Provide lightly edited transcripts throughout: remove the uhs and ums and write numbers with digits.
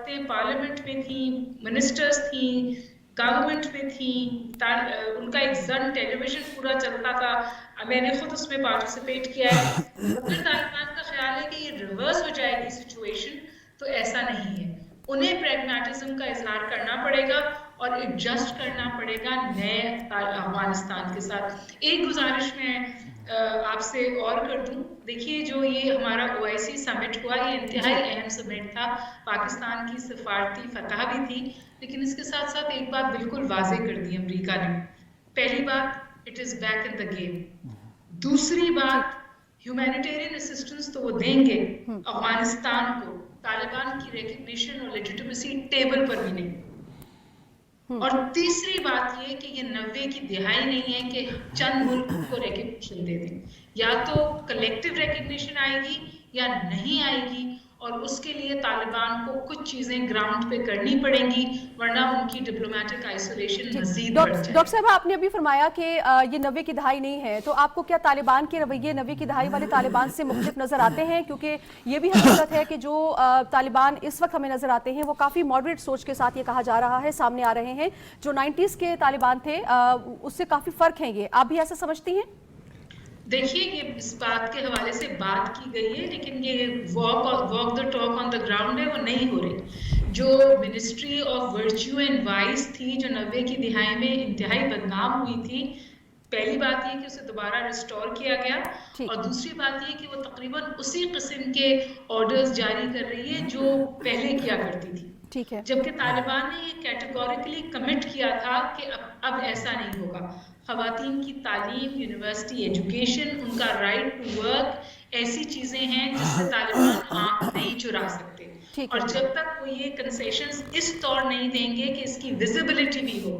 عورتیں پارلیمنٹ میں تھیں, منسٹرز تھیں, گورنمنٹ میں تھیں, ان کا ایک زن ٹیلی ویژن پورا چلتا تھا, میں نے خود اس میں پارٹیسپیٹ کیا ہے. اگر طالبان کا خیال ہے کہ یہ ریورس ہو جائے گی سچویشن, تو ایسا نہیں ہے. انہیں پریگمیٹزم کا اظہار کرنا پڑے گا اور ایڈجسٹ کرنا پڑے گا نئے افغانستان کے ساتھ. ایک گزارش میں آپ سے اور کر دوں, دیکھیے جو یہ ہمارا OIC سمٹ ہوا, یہ انتہائی اہم سمٹ تھا, پاکستان کی سفارتی فتح بھی تھی, لیکن اس کے ساتھ ساتھ ایک بات بالکل واضح کر دی امریکہ نے. پہلی بات, it is back in the game. دوسری بات, ہیومینیٹیرین اسسٹنس تو وہ دیں گے افغانستان کو, طالبان کی ریکگنیشن اور لیجیٹمیسی ٹیبل پر بھی نہیں. اور تیسری بات یہ کہ یہ 90 کی دہائی نہیں ہے کہ چند ملک کو ریکگنیشن دے دیں. یا تو کلیکٹیو ریکگنیشن آئے گی یا نہیں آئے گی, اور اس کے لیے طالبان کو کچھ چیزیں گراؤنڈ پہ کرنی پڑیں گی, ورنہ ان کی ڈپلومیٹک آئسولیشن مزید بڑھ جائے گی. ڈاکٹر صاحب, آپ نے ابھی فرمایا کہ یہ 90 کی دہائی نہیں ہے, تو آپ کو کیا طالبان کے رویے 90 کی دہائی والے طالبان سے مختلف نظر آتے ہیں؟ کیونکہ یہ بھی حقیقت ہے کہ جو طالبان اس وقت ہمیں نظر آتے ہیں وہ کافی ماڈریٹ سوچ کے ساتھ, یہ کہا جا رہا ہے, سامنے آ رہے ہیں. جو 90s کے طالبان تھے اس سے کافی فرق ہیں. یہ آپ بھی ایسا سمجھتی ہیں؟ دیکھیے, یہ اس بات کے حوالے سے بات کی گئی ہے, لیکن یہ walk the talk on the ground ہے, وہ نہیں ہو رہی. جو ministry of virtue and vice تھی, جو 90 کی دہائی میں انتہائی بدنام ہوئی تھی, پہلی بات یہ کہ اسے دوبارہ ریسٹور کیا گیا, اور دوسری بات یہ کہ وہ تقریباً اسی قسم کے آرڈرز جاری کر رہی ہے جو پہلے کیا کرتی تھی. جبکہ طالبان نے یہ کیٹیگوریکلی کمٹ کیا تھا کہ اب ایسا نہیں ہوگا. خواتین کی تعلیم, یونیورسٹی ایجوکیشن, ان کا رائٹ ٹو ورک, ایسی چیزیں ہیں جس سے طالبان آنکھ نہیں چرا سکتے. اور جب تک وہ یہ کنسیشنز اس طور نہیں دیں گے کہ اس کی ویزیبلٹی بھی ہو,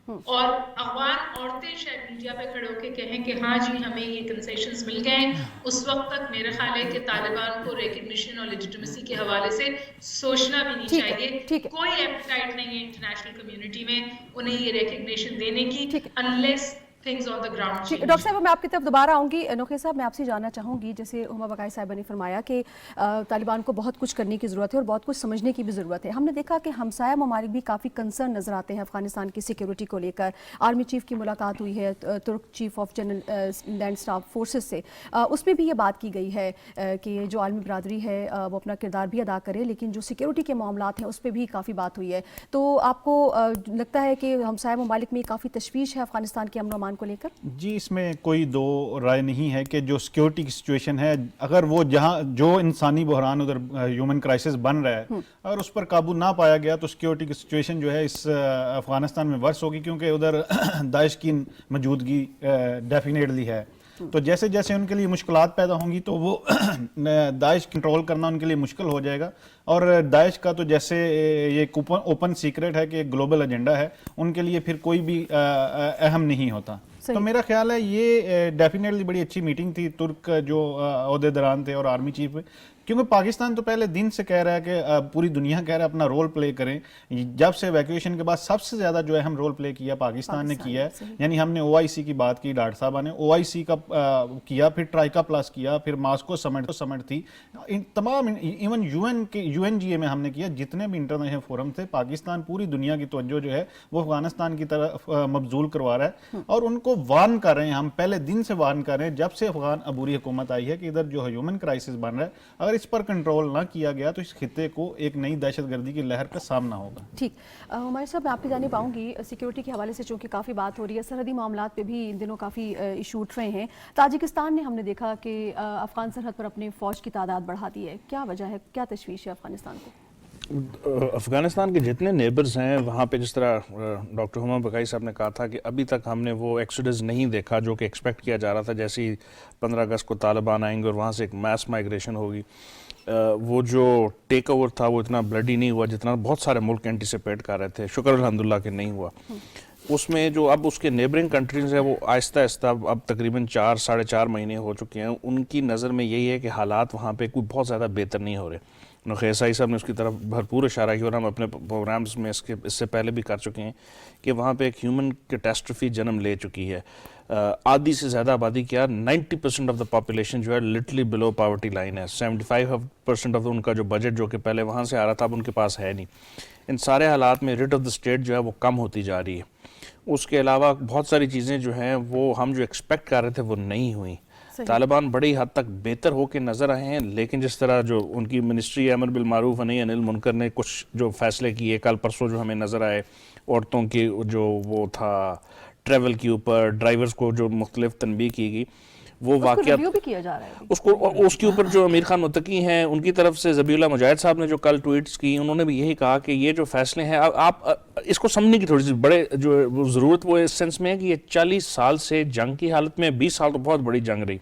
اور افغان عورتیں شاید میڈیا پہ کھڑے ہو کے کہیں کہ ہاں جی ہمیں یہ کنسیشنز مل گئے, اس وقت تک میرا خیال ہے کہ طالبان کو ریکگنیشن اور لیجیٹمیسی کے حوالے سے سوچنا بھی نہیں چاہیے. کوئی ایپیٹائٹ نہیں ہے انٹرنیشنل کمیونٹی میں انہیں یہ ریکگنیشن دینے کی, unless things on the ground change. Doctor صاحب, میں آپ کی طرف دوبارہ آؤں گی. نوخیل صاحب, میں آپ سے جاننا چاہوں گی, جیسے ہما بقائی صاحبہ نے فرمایا کہ طالبان کو بہت کچھ کرنے کی ضرورت ہے اور بہت کچھ سمجھنے کی بھی ضرورت ہے. ہم نے دیکھا کہ ہمسایہ ممالک بھی کافی کنسرن نظر آتے ہیں افغانستان کی سیکیورٹی کو لے کر. آرمی چیف کی ملاقات ہوئی ہے ترک chief of general land staff forces سے, اس میں بھی یہ بات کی گئی ہے کہ جو عالمی برادری ہے وہ اپنا کردار بھی ادا کرے, لیکن جو سیکیورٹی کے معاملات ہیں اس پہ بھی کافی بات ہوئی ہے. تو آپ کو لگتا ہے کہ ہمسایہ ممالک میں کافی تشویش ہے افغانستان کے امن و امان کو لے کر؟ جی, اس میں کوئی دو رائے نہیں ہے کہ جو سیکیورٹی کی سچویشن ہے, اگر وہ جہاں جو انسانی بحران ادھر ہیومن کرائسس بن رہا ہے, اگر اس پر قابو نہ پایا گیا تو سیکیورٹی کی سچویشن جو ہے اس افغانستان میں ورس ہوگی, کیونکہ ادھر داعش کی موجودگی ڈیفینیٹلی ہے. تو جیسے جیسے ان کے لیے مشکلات پیدا ہوں گی تو وہ داعش کنٹرول کرنا ان کے لیے مشکل ہو جائے گا. اور داعش کا تو جیسے یہ اوپن سیکرٹ ہے کہ ایک گلوبل ایجنڈا ہے, ان کے لیے پھر کوئی بھی اہم نہیں ہوتا. تو میرا خیال ہے یہ ڈیفینیٹلی بڑی اچھی میٹنگ تھی ترک جو عہدیداران تھے اور آرمی چیف, کیونکہ پاکستان تو پہلے دن سے کہہ رہا ہے کہ پوری دنیا کہہ رہا ہے اپنا رول پلے کریں. جب سے ایویکویشن کے بعد سب سے زیادہ جو اہم رول پلے کیا پاکستان نے کیا ہے. یعنی ہم نے OIC کی بات کی, ڈاکٹر صاحبہ نے OIC کا کیا, پھر ٹرائکا پلس کیا, پھر ماسکو سمٹ تھی, تمام ایون UNGA میں ہم نے کیا. جتنے بھی انٹرنیشنل فورم تھے, پاکستان پوری دنیا کی توجہ جو ہے وہ افغانستان کی طرف مبذول کروا رہا ہے, اور ان کو وارن کر رہے ہیں. ہم پہلے دن سے وارن کر رہے ہیں جب سے افغان عبوری حکومت آئی ہے کہ ادھر جو ہیومن کرائسس بن رہا ہے, اگر اس پر کنٹرول نہ کیا گیا تو اس خطے کو ایک نئی دہشت گردی کی لہر کا سامنا ہوگا. ٹھیک, ہمارے صاحب میں آپ کی جانب آؤں گی. سیکیورٹی کے حوالے سے چونکہ کافی بات ہو رہی ہے, سرحدی معاملات پہ بھی ان دنوں کافی ایشو اٹھ رہے ہیں. تاجکستان نے ہم نے دیکھا کہ افغان سرحد پر اپنے فوج کی تعداد بڑھا دی ہے. کیا وجہ ہے, کیا تشویش ہے افغانستان کو؟ افغانستان کے جتنے نیبرز ہیں وہاں پہ, جس طرح ڈاکٹر ہما بقائی صاحب نے کہا تھا کہ ابھی تک ہم نے وہ ایکسوڈس نہیں دیکھا جو کہ ایکسپیکٹ کیا جا رہا تھا. جیسے ہی 15 اگست کو طالبان آئیں گے اور وہاں سے ایک میس مائگریشن ہوگی, وہ جو ٹیک اوور تھا وہ اتنا بلڈی نہیں ہوا جتنا بہت سارے ملک اینٹیسپیٹ کر رہے تھے. شکر الحمدللہ کہ نہیں ہوا. اس میں جو اب اس کے نیبرنگ کنٹریز ہیں وہ آہستہ آہستہ اب تقریباً 4 ساڑھے 4 مہینے ہو چکے ہیں, ان کی نظر میں یہی ہے کہ حالات وہاں پہ کوئی بہت زیادہ بہتر نہیں ہو رہے. نخیسائی صاحب نے اس کی طرف بھرپور اشارہ کیا اور ہم اپنے پروگرامز میں اس سے پہلے بھی کر چکے ہیں کہ وہاں پہ ایک ہیومن کیٹاسٹرفی جنم لے چکی ہے. آدھی سے زیادہ آبادی کیا 90% آف دا پاپولیشن جو ہے لٹرلی بلو پاورٹی لائن ہے. 75% آف ان کا جو بجٹ جو کہ پہلے وہاں سے آ رہا تھا اب ان کے پاس ہے نہیں. ان سارے حالات میں ریٹ آف دا اسٹیٹ جو ہے وہ کم ہوتی جا رہی ہے. اس کے علاوہ بہت ساری چیزیں جو ہیں وہ ہم جو ایکسپیکٹ کر رہے تھے وہ نہیں ہوئیں. طالبان بڑی حد تک بہتر ہو کے نظر آئے ہیں, لیکن جس طرح جو ان کی منسٹری امر بالمعروف و نہی عن المنکر نے کچھ جو فیصلے کیے کل پرسوں جو ہمیں نظر آئے, عورتوں کی جو وہ تھا ٹریول کے اوپر ڈرائیورز کو جو مختلف تنبیہ کی گئی, وہ واقعات بھی کیا جا رہا ہے. اس کے اوپر جو امیر خان متقی ہیں ان کی طرف سے ذبیح اللہ مجاہد صاحب نے جو کل ٹویٹس کی, انہوں نے بھی یہی کہا کہ یہ جو فیصلے ہیں آپ اس کو سمجھنے کی تھوڑی سی بڑے جو ضرورت وہ اس سینس میں ہے کہ یہ 40 سال سے جنگ کی حالت میں, 20 سال تو بہت بڑی جنگ رہی,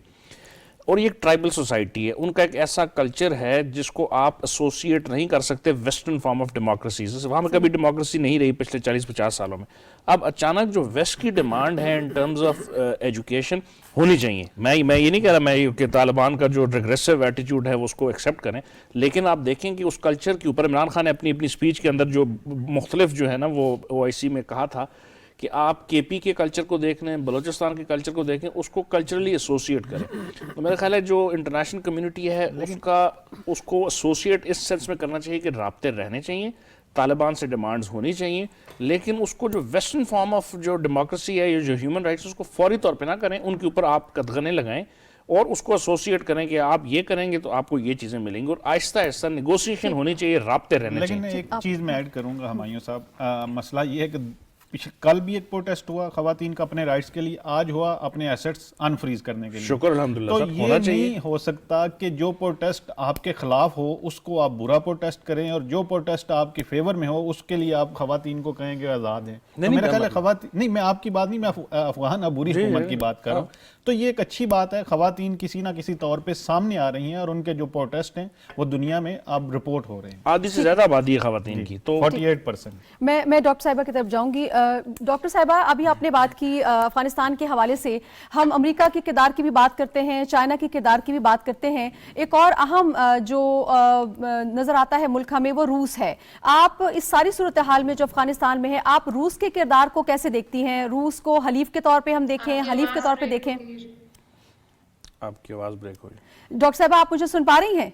اور یہ ایک ٹرائبل سوسائٹی ہے. ان کا ایک ایسا کلچر ہے جس کو آپ ایسوسیٹ نہیں کر سکتے ویسٹرن فارم آف ڈیموکریسیز. وہاں میں کبھی ڈیموکریسی نہیں رہی پچھلے 40-50 سالوں میں. اب اچانک جو ویسٹ کی ڈیمانڈ ہے ان ٹرمز آف ایجوکیشن ہونی چاہیے. میں یہ نہیں کہہ رہا کہ طالبان کا جو ریگریسو ایٹیٹیوڈ ہے وہ اس کو ایکسیپٹ کریں, لیکن آپ دیکھیں کہ اس کلچر کے اوپر عمران خان نے اپنی اسپیچ کے اندر جو مختلف جو ہے نا وہ OIC میں کہا تھا کہ آپ KP کے کلچر کو دیکھ لیں, بلوچستان کے کلچر کو دیکھیں, اس کو کلچرلی ایسوسیٹ کریں. تو میرا خیال ہے جو انٹرنیشنل کمیونٹی ہے اس کو ایسوسیٹ اس سینس میں کرنا چاہیے کہ رابطے رہنے چاہیے, طالبان سے ڈیمانڈز ہونی چاہیے, لیکن اس کو جو ویسٹرن فارم آف جو ڈیموکریسی ہے, جو ہیومن رائٹس, اس کو فوری طور پہ نہ کریں, ان کے اوپر آپ قدغنے لگائیں اور اس کو ایسوسیٹ کریں کہ آپ یہ کریں گے تو آپ کو یہ چیزیں ملیں گی, اور آہستہ آہستہ نیگوسیشن ہونی چاہیے, رابطے رہنے چاہیے. لیکن ایک چیز میں ایڈ کروں گا ہمایوں صاحب, مسئلہ یہ ہے کہ کل بھی ایک پروٹیسٹ ہوا خواتین کا اپنے رائٹس کے لیے, آج ہوا اپنے ایسٹس انفریز کرنے کے لیے. شکر الحمدللہ. تو یہ نہیں ہو سکتا کہ جو پروٹیسٹ آپ کے خلاف ہو اس کو آپ برا پروٹیسٹ کریں, اور جو پروٹیسٹ آپ کے فیور میں ہو اس کے لیے آپ خواتین کو کہیں کہ آزاد ہیں. میرا خیال ہے خواتین نہیں, میں آپ کی بات نہیں, میں افغان عبوری حکومت کی بات کر رہا ہوں. تو یہ ایک اچھی بات ہے, خواتین کسی نہ کسی طور پہ سامنے آ رہی ہیں اور ان کے جو پروٹیسٹ ہیں وہ دنیا میں اب رپورٹ ہو رہے ہیں. آدھی سے زیادہ آبادی ہے خواتین کی, تو 48%. میں ڈاکٹر صاحبہ کی طرف جاؤں گی. ڈاکٹر صاحبہ, ابھی آپ نے بات کی افغانستان کے حوالے سے, ہم امریکہ کے کردار کی بھی بات کرتے ہیں, چائنا کے کردار کی بھی بات کرتے ہیں, ایک اور اہم جو نظر آتا ہے ملک ہمیں وہ روس ہے. آپ اس ساری صورتحال میں جو افغانستان میں ہے, آپ روس کے کردار کو کیسے دیکھتی ہیں؟ روس کو حلیف کے طور پہ ہم دیکھیں, حلیف کے طور پہ دیکھیں؟ آپ کی آواز بریک ہوئی. ڈاکٹر صاحبہ آپ مجھے سن پا رہی ہیں؟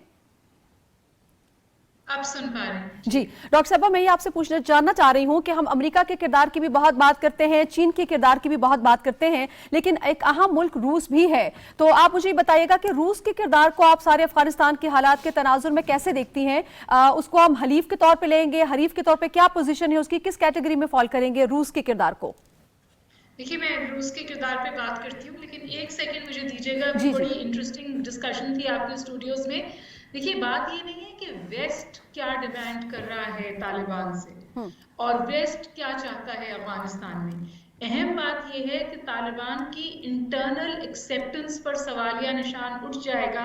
آپ سن پا رہے ہیں جی. ڈاکٹر صاحبہ میں یہ آپ سے جاننا چاہ رہی ہوں کہ ہم امریکہ کے کردار کی بھی بہت بات کرتے ہیں, چین کے کردار کی بھی بہت بات کرتے ہیں, لیکن ایک اہم ملک روس بھی ہے. تو آپ مجھے بتائیے گا کہ روس کے کردار کو آپ سارے افغانستان کے حالات کے تناظر میں کیسے دیکھتی ہیں؟ اس کو ہم حلیف کے طور پہ لیں گے, حریف کے طور پہ کیا پوزیشن ہے اس کی, کس کیٹیگری میں فال کریں گے روس کے کردار کو؟ دیکھیے میں روس کے کردار پہ بات کرتی ہوں, لیکن ایک سیکنڈ مجھے دیجیے گا. بڑی انٹرسٹنگ ڈسکشن تھی آپ کے اسٹوڈیوز میں. دیکھیے بات یہ نہیں ہے کہ ویسٹ کیا ڈیمانڈ کر رہا ہے طالبان سے اور ویسٹ کیا چاہتا ہے افغانستان میں. اہم بات یہ ہے کہ طالبان کی انٹرنل ایکسیپٹنس پر سوالیہ نشان اٹھ جائے گا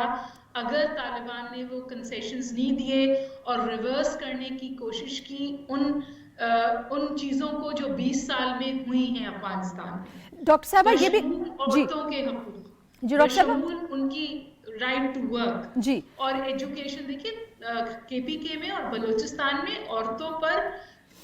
اگر طالبان نے وہ کنسیشنز نہیں دیے اور ریورس کرنے کی کوشش کی ان چیزوں کو جو 20 سال میں ہوئی ہیں افغانستان میں. ڈاکٹر صاحبہ یہ بھی عورتوں کے حقوق, بشمول ان کی رائٹ ٹو ورک جی اور ایجوکیشن. دیکھیے KPK میں اور بلوچستان میں عورتوں پر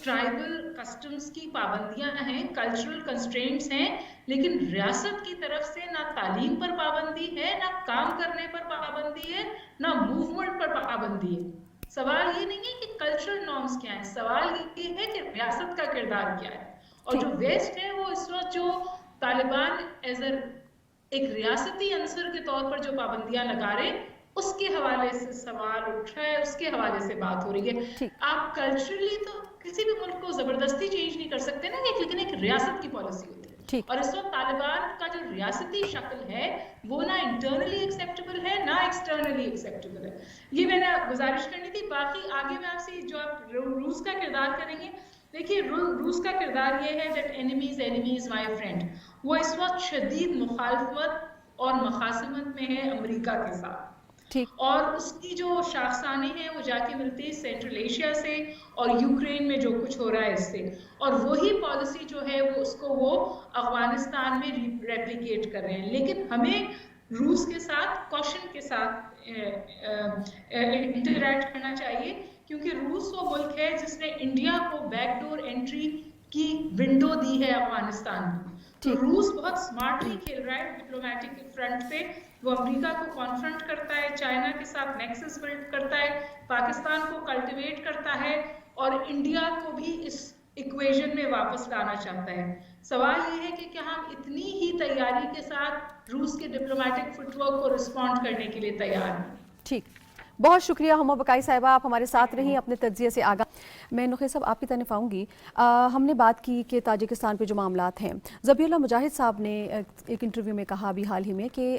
ٹرائبل کسٹمز کی پابندیاں ہیں, کلچرل کنسٹرینٹس ہیں, لیکن ریاست کی طرف سے نہ تعلیم پر پابندی ہے, نہ کام کرنے پر پابندی ہے, نہ موومنٹ پر پابندی ہے. سوال یہ نہیں ہے کہ کلچرل نارمز کیا ہیں, سوال یہ ہے کہ ریاست کا کردار کیا ہے. اور جو ویسٹ ہے وہ اس وقت جو طالبان ایز ایک ریاستی عنصر کے طور پر جو پابندیاں لگا رہے اس کے حوالے سے سوال اٹھ رہا ہے, اس کے حوالے سے بات ہو رہی ہے. آپ کلچرلی تو کسی بھی ملک کو زبردستی چینج نہیں کر سکتے نا, لیکن ایک ریاست کی پالیسی ہوتی ہے. اور اس وقت طالبان کا جو ریاستی شکل ہے وہ نہ انٹرنلی ایکسیپٹیبل ہے نہ ایکسٹرنلی ایکسیپٹیبل ہے. یہ میں نے گزارش کرنی تھی. باقی آگے میں آپ سے جو آپ روس کا کردار کریں گے, دیکھیے روس کا کردار یہ ہے that enemies my friend. وہ اس وقت شدید مخالفت اور مخاصمت میں ہے امریکہ کے ساتھ, اور اس کی جو شاخسانے ہیں وہ جا کے ملتی ہے سینٹرل ایشیا سے اور یوکرین میں جو کچھ ہو رہا ہے اس سے, اور وہی پالیسی جو ہے وہ اس کو وہ افغانستان میں ریپلیکیٹ کر رہے ہیں. لیکن ہمیں روس کے ساتھ کوشن کے ساتھ انٹریکٹ کرنا چاہیے، کیونکہ روس وہ ملک ہے جس نے انڈیا کو بیک ڈور انٹری کی ونڈو دی ہے افغانستان میں. تو روس بہت سمارٹلی کھیل رہا ہے ڈپلومیٹک فرنٹ پہ. وہ امریکہ کو کانفرنٹ کرتا ہے، چائنا کے ساتھ نیکسس بلڈ کرتا ہے، پاکستان کو کلٹیویٹ کرتا ہے، اور انڈیا کو بھی اس ایکویژن میں واپس لانا چاہتا ہے. سوال یہ ہے کہ کیا ہم اتنی ہی تیاری کے ساتھ روس کے ڈپلومیٹک فٹ ورک کو رسپونڈ کرنے کے لیے تیار ہیں؟ ٹھیک، بہت شکریہ ہما بقائی صاحبہ، آپ ہمارے ساتھ رہیں، اپنے تجزیے سے آگاہ. میں نخیل صاحب آپ کی طرف آؤں گی. ہم نے بات کی کہ تاجکستان پہ جو معاملات ہیں، ذبیح اللہ مجاہد صاحب نے ایک انٹرویو میں کہا ابھی حال ہی میں کہ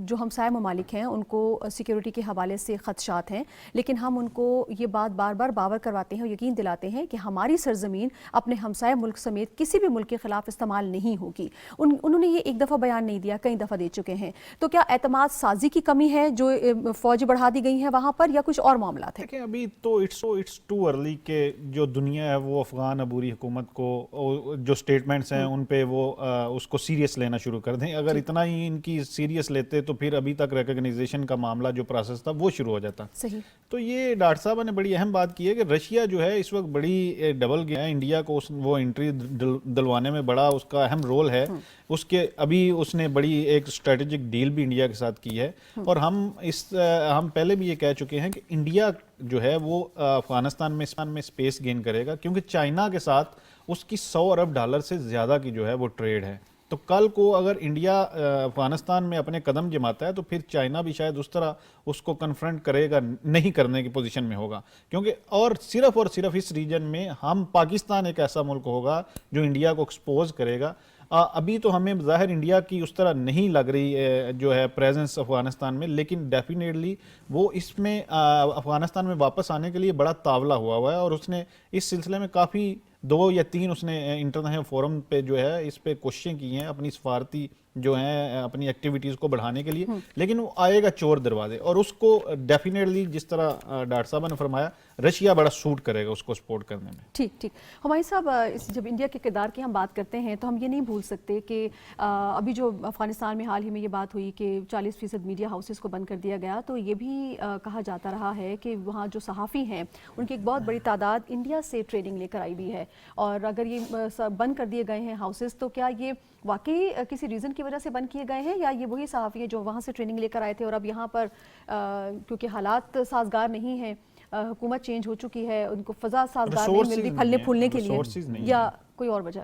جو ہمسائے ممالک ہیں ان کو سیکیورٹی کے حوالے سے خدشات ہیں، لیکن ہم ان کو یہ بات بار بار باور کرواتے ہیں اور یقین دلاتے ہیں کہ ہماری سرزمین اپنے ہمسائے ملک سمیت کسی بھی ملک کے خلاف استعمال نہیں ہوگی. انہوں نے یہ ایک دفعہ بیان نہیں دیا، کئی دفعہ دے چکے ہیں. تو کیا اعتماد سازی کی کمی ہے جو فوج بڑھا دی گئی ہیں وہاں پر، یا کچھ اور معاملات ہیں؟ دیکھیں ابھی تو اٹس ٹو ارلی کہ جو دنیا ہے وہ افغان عبوری حکومت کو جو سٹیٹمنٹس ہیں ان پہ وہ اس کو سیریس لینا شروع کر دیں. اگر اتنا ہی ان کی سیریس لیتے تو پھر ابھی تک ریکگنائزیشن کا معاملہ جو پروسیس تھا وہ شروع ہو جاتا. صحیح. تو یہ ڈاکٹر صاحب نے بڑی اہم بات کی ہے کہ رشیا جو ہے اس وقت بڑی ڈبل گیا ہے انڈیا کو وہ انٹری دلوانے میں، بڑا اس کا اہم رول ہے. اس کے ابھی اس نے بڑی ایک اسٹریٹجک ڈیل بھی انڈیا کے ساتھ کی ہے. اور ہم پہلے بھی یہ کہہ چکے ہیں کہ انڈیا جو ہے وہ افغانستان میں سپیس گین کرے گا، کیونکہ چائنا کے ساتھ اس کی $100 ارب سے زیادہ کی جو ہے وہ ٹریڈ ہے. تو کل کو اگر انڈیا افغانستان میں اپنے قدم جماتا ہے تو پھر چائنا بھی شاید اس طرح اس کو کنفرنٹ کرے گا، نہیں کرنے کی پوزیشن میں ہوگا. کیونکہ اور صرف اس ریجن میں ہم پاکستان ایک ایسا ملک ہوگا جو انڈیا کو ایکسپوز کرے گا. ابھی تو ہمیں ظاہر انڈیا کی اس طرح نہیں لگ رہی جو ہے پریزنس افغانستان میں، لیکن ڈیفینیٹلی وہ اس میں افغانستان میں واپس آنے کے لیے بڑا تاولا ہوا ہے. اور اس نے اس سلسلے میں کافی 2 یا 3 اس نے انٹرنیشنل فورم پہ جو ہے اس پہ کوششیں کی ہیں اپنی سفارتی جو ہیں اپنی ایکٹیویٹیز کو بڑھانے کے لیے، لیکن وہ آئے گا چور دروازے. اور اس کو ڈیفینیٹلی جس طرح ڈاکٹر صاحب نے فرمایا رشیا بڑا سوٹ کرے گا اس کو سپورٹ کرنے میں. ٹھیک. ہمارے صاحب جب انڈیا کے کردار کی ہم بات کرتے ہیں تو ہم یہ نہیں بھول سکتے کہ ابھی جو افغانستان میں حال ہی میں یہ بات ہوئی کہ 40% میڈیا ہاؤسز کو بند کر دیا گیا، تو یہ بھی کہا جاتا رہا ہے کہ وہاں جو صحافی ہیں ان کی ایک بہت بڑی تعداد انڈیا سے ٹریننگ لے کر آئی بھی ہے. اور اگر یہ بند کر دیے گئے ہیں ہاؤسز تو کیا یہ واقعی کسی ریزن کی وجہ سے بند کیے گئے ہیں، یا یہ وہی صحافی ہیں جو وہاں سے ٹریننگ لے کر آئے تھے اور اب یہاں پر کیونکہ حالات سازگار نہیں ہیں، حکومت چینج ہو چکی ہے، ان کو فضا سازگار نہیں مل رہی پھلنے پھولنے کے لیے، یا کوئی اور وجہ؟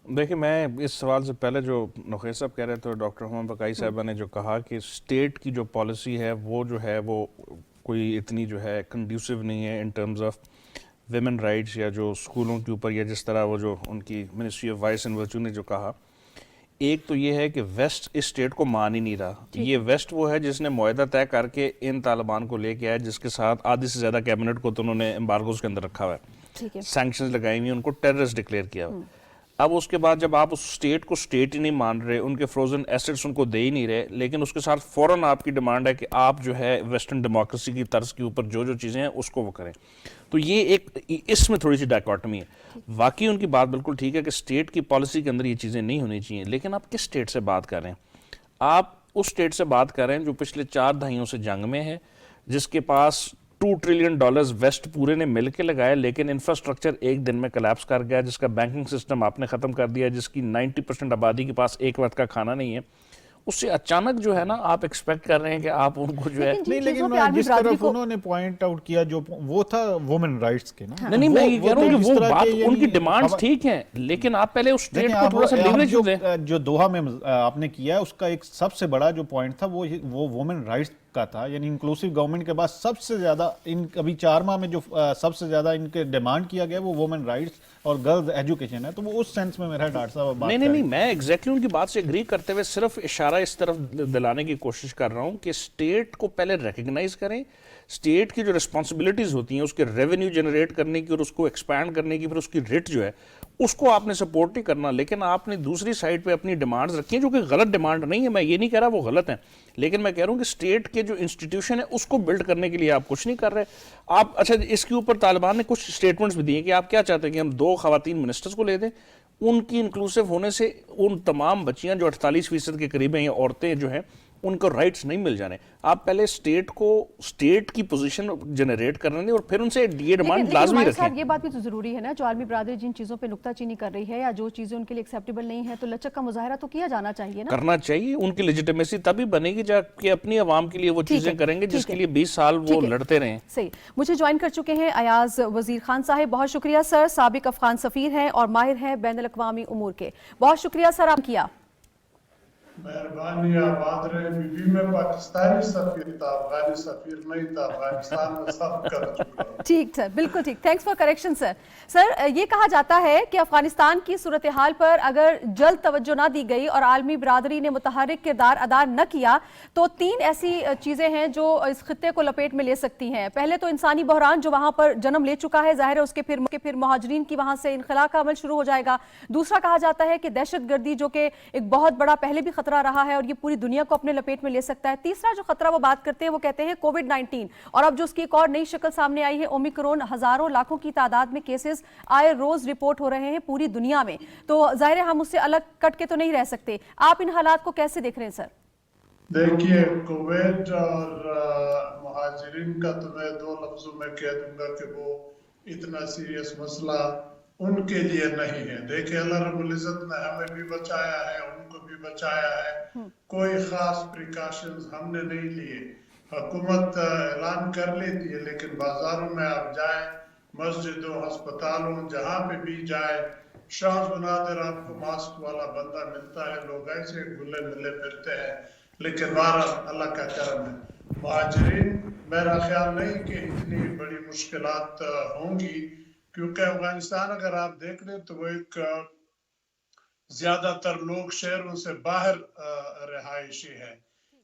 دیکھیں میں اس سوال سے پہلے جو نخیل صاحب کہہ رہے تھے، ڈاکٹر ہما بقائی صاحبہ نے جو کہا کہ اسٹیٹ کی جو پالیسی ہے وہ جو ہے وہ کوئی اتنی جو ہے کنڈیوسیو نہیں ہے in terms of women rights, یا جو اسکولوں کے اوپر، یا جس طرح وہ جو ان کی ministry of vice and virtue نے جو کہا. ایک تو یہ ہے کہ ویسٹ اس اسٹیٹ کو مان ہی نہیں رہا. یہ ویسٹ وہ ہے جس نے معاہدہ طے کر کے ان طالبان کو لے کے آیا، جس کے ساتھ آدھی سے زیادہ کیبنٹ کو تو انہوں نے امبارگوز کے اندر رکھا ہوا ہے، سینکشنز لگائی ہوئی، ان کو ٹیررسٹ ڈکلیئر کیا ہوا. اب اس کے بعد جب آپ اس اسٹیٹ کو اسٹیٹ ہی نہیں مان رہے، ان کے فروزن ایسٹس ان کو دے ہی نہیں رہے، لیکن اس کے ساتھ فوراً آپ کی ڈیمانڈ ہے کہ آپ جو ہے ویسٹرن ڈیموکریسی کی طرز کے اوپر جو چیزیں ہیں اس کو وہ کریں. تو یہ ایک اس میں تھوڑی سی ڈائکاٹمی ہے. واقعی ان کی بات بالکل ٹھیک ہے کہ اسٹیٹ کی پالیسی کے اندر یہ چیزیں نہیں ہونی چاہیے، لیکن آپ کس اسٹیٹ سے بات کر رہے ہیں؟ آپ اس اسٹیٹ سے بات کر رہے ہیں جو پچھلے 4 دہائیوں سے جنگ میں ہے، جس کے پاس $2 ٹریلین ویسٹ پورے نے مل کے لگائے، لیکن انفراسٹرکچر ایک دن میں کلیپس کر گیا، جس کا بینکنگ سسٹم آپ نے ختم کر دیا، جس کی 90% آبادی کے پاس ایک وقت کا کھانا نہیں ہے. اس سے اچانک جو ہے نا آپ ایکسپیکٹ کر رہے ہیں کہ آپ ان کو جو ہے نہیں، لیکن جس طرف انہوں نے پوائنٹ آؤٹ کیا جو وہ تھا وومن رائٹس کے نا، نہیں میں یہ کہہ رہا ہوں کہ وہ بات ان کی ڈیمانڈز ٹھیک ہیں، لیکن آپ پہلے اس اسٹیٹ کو تھوڑا سا لیوریج دیں. جو دوحہ میں آپ نے کیا ہے اس کا ایک سب سے بڑا جو پوائنٹ تھا وہ وومن رائٹس کا تھا. یعنی انکلوسیو گورنمنٹ کے بعد سب سے زیادہ ابھی 4 ماہ میں جو سب سے زیادہ ان کے ڈیمانڈ کیا گیا وہ وومن رائٹس اور گرلز ایجوکیشن ہے. تو وہ اس سینس میں میرا ڈاکٹر صاحب بات نہیں میں ایگزیکٹلی ان کی بات سے اگری کرتے ہوئے صرف اشارہ اس طرف دلانے کی کوشش کر رہا ہوں کہ اسٹیٹ کو پہلے ریکگنائز کریں. اسٹیٹ کی جو رسپانسبلٹیز ہوتی ہیں اس کے ریونیو جنریٹ کرنے کی اور اس کو ایکسپینڈ کرنے کی، پھر اس کی ریٹ جو ہے اس کو آپ نے سپورٹ نہیں کرنا، لیکن آپ نے دوسری سائڈ پہ اپنی ڈیمانڈز رکھی ہیں جو کہ غلط ڈیمانڈ نہیں ہے. میں یہ نہیں کہہ رہا وہ غلط ہیں، لیکن میں کہہ رہا ہوں کہ اسٹیٹ کے جو انسٹیٹیوشن ہے اس کو بلڈ کرنے کے لیے آپ کچھ نہیں کر رہے. آپ اچھا اس کے اوپر طالبان نے کچھ اسٹیٹمنٹس بھی دیے کہ آپ کیا چاہتے ہیں کہ ہم 2 خواتین منسٹرز کو لے دیں، ان کی انکلوسیو ہونے سے ان تمام بچیاں جو 48% کے قریب ہیں یا عورتیں جو ہیں ان کو رائٹس نہیں مل جانے. آپ پہلے اسٹیٹ کی پوزیشن جنریٹ کرنے دیں اور پھر ان سے یہ ڈیمانڈ لازمی رکھیں. یہ بات بھی تو ضروری ہے نا, جو عالمی برادری جن چیزوں پہ نکتہ چینی کر رہی ہے یا جو چیزیں ان کے لیے ایکسیپٹیبل نہیں ہے, تو لچک کا مظاہرہ تو کیا جانا چاہیے نا. کرنا چاہیے. ان کی لیجیٹیمیسی تبھی بنے گی جب کہ اپنی عوام کے لیے وہ چیزیں کریں گے جس کے لیے 20 سال وہ لڑتے رہے. صحیح. مجھے جوائن کر چکے ہیں ایاز وزیر خان صاحب, بہت شکریہ سر. سابق افغان سفیر ہیں اور ماہر ہیں بین الاقوامی امور کے. بہت شکریہ سر آپ کیا. مہربانی, آباد رہے. بی میں پاکستانی سفیر تھا, افغانی سفیر نہیں تھا. افغانستان میں سب کر چکا. ٹھیک سر, بالکل ٹھیک. تھینکس فار کریکشن سر. سر یہ کہا جاتا ہے کہ افغانستان کی صورتحال پر اگر جلد توجہ نہ دی گئی اور عالمی برادری نے متحرک کردار ادا نہ کیا تو 3 ایسی چیزیں ہیں جو اس خطے کو لپیٹ میں لے سکتی ہیں. پہلے تو انسانی بحران جو وہاں پر جنم لے چکا ہے, ظاہر ہے اس کے پھر مہاجرین کی وہاں سے انخلاء کا عمل شروع ہو جائے گا. دوسرا کہا جاتا ہے کہ دہشت گردی جو کہ ایک بہت بڑا پہلے بھی خطرہ رہا ہے اور یہ پوری دنیا کو اپنے لپیٹ میں لے سکتا ہے. تیسرا جو خطرہ وہ بات کرتے ہیں وہ کہتے ہیں کووڈ-19, اور اب جو اس کی ایک اور نئی شکل سامنے آئی ہے اومیکرون. ہزاروں لاکھوں کی تعداد میں کیسز آئے روز رپورٹ ہو رہے ہیں پوری دنیا میں, تو ظاہر ہے ہم اس سے الگ کٹ کے تو نہیں رہ سکتے. آپ ان حالات کو کیسے دیکھ رہے ہیں سر؟ دیکھیے, کوویڈ اور مہاجرین کا تو میں 2 لفظوں میں کہہ دوں گا کہ وہ اتنا سیریس مسئلہ ان کے لیے نہیں ہے. دیکھیں, اللہ رب العزت نے ہمیں بھی بچایا ہے, ان کو بھی بچایا ہے. کوئی خاص پریکاشنز ہم نے نہیں لیے. حکومت اعلان کر لیتی ہے لیکن بازاروں میں آپ جائیں, مسجدوں, ہسپتالوں, جہاں پہ بھی جائے, شاذ و نادر آپ کو ماسک والا بندہ ملتا ہے. لوگ ایسے گلے ملے پھرتے ہیں, لیکن بہرحال اللہ کا کرم ہے. مہاجرین میرا خیال نہیں کہ اتنی بڑی مشکلات ہوں گی, کیونکہ افغانستان اگر آپ دیکھ لیں تو وہ ایک زیادہ تر لوگ شہروں سے باہر رہائشی ہے,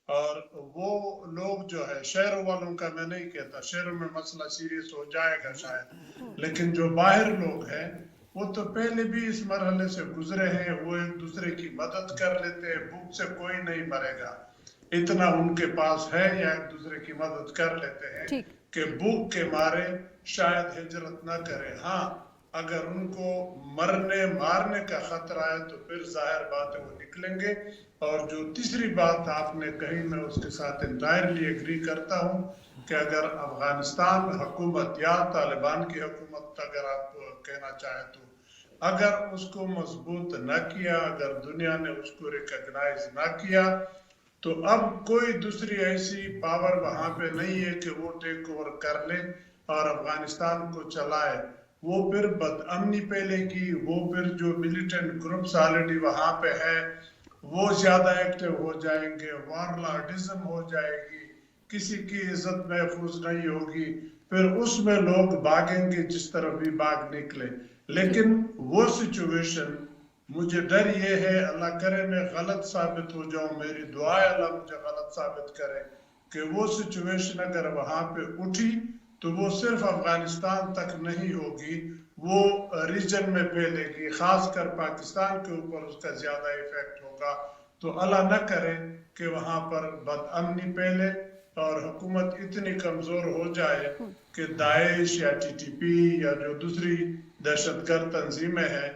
اور وہ لوگ جو ہے شہروں والوں کا میں نہیں کہتا, شہروں میں مسئلہ سیریس ہو جائے گا شاید, لیکن جو باہر لوگ ہیں وہ تو پہلے بھی اس مرحلے سے گزرے ہیں. وہ ایک دوسرے کی مدد کر لیتے ہیں. بھوک سے کوئی نہیں مرے گا, اتنا ان کے پاس ہے, یا ایک دوسرے کی مدد کر لیتے ہیں کہ بھوک کے مارے شاید ہجرت نہ کرے. ہاں, اگر ان کو مرنے مارنے کا خطرہ ہے تو پھر ظاہر بات ہے وہ نکلیں گے. اور جو تیسری بات آپ نے کہی, میں اس کے ساتھ انٹائرلی ایگری کرتا ہوں کہ اگر افغانستان حکومت یا طالبان کی حکومت, اگر آپ کہنا چاہیں تو, اگر اس کو مضبوط نہ کیا, اگر دنیا نے اس کو ریکگنائز نہ کیا, تو اب کوئی دوسری ایسی پاور وہاں پہ نہیں ہے کہ وہ ٹیک اوور کر لے اور افغانستان کو چلائے. وہ پھر بد امنی پھیلے گی, وہ پھر جو ملیٹنٹ گروپس آلریڈی وہاں پہ ہے وہ زیادہ ایکٹیو ہو جائیں گے, وارلارڈزم ہو جائے گی, کسی کی عزت محفوظ نہیں ہوگی, پھر اس میں لوگ بھاگیں گے جس طرح بھی بھاگ نکلے. لیکن وہ سچویشن, مجھے ڈر یہ ہے, اللہ کرے میں غلط ثابت ہو جاؤں, میری دعا ہے اللہ مجھے غلط ثابت کرے, کہ وہ سچویشن اگر وہاں پہ اٹھی تو وہ صرف افغانستان تک نہیں ہوگی, وہ ریجن میں پھیلے گی, خاص کر پاکستان کے اوپر اس کا زیادہ ایفیکٹ ہوگا. تو اللہ نہ کرے کہ وہاں پر بد امنی پھیلے اور حکومت اتنی کمزور ہو جائے کہ داعش یا TTP یا جو دوسری دہشت گرد تنظیمیں ہیں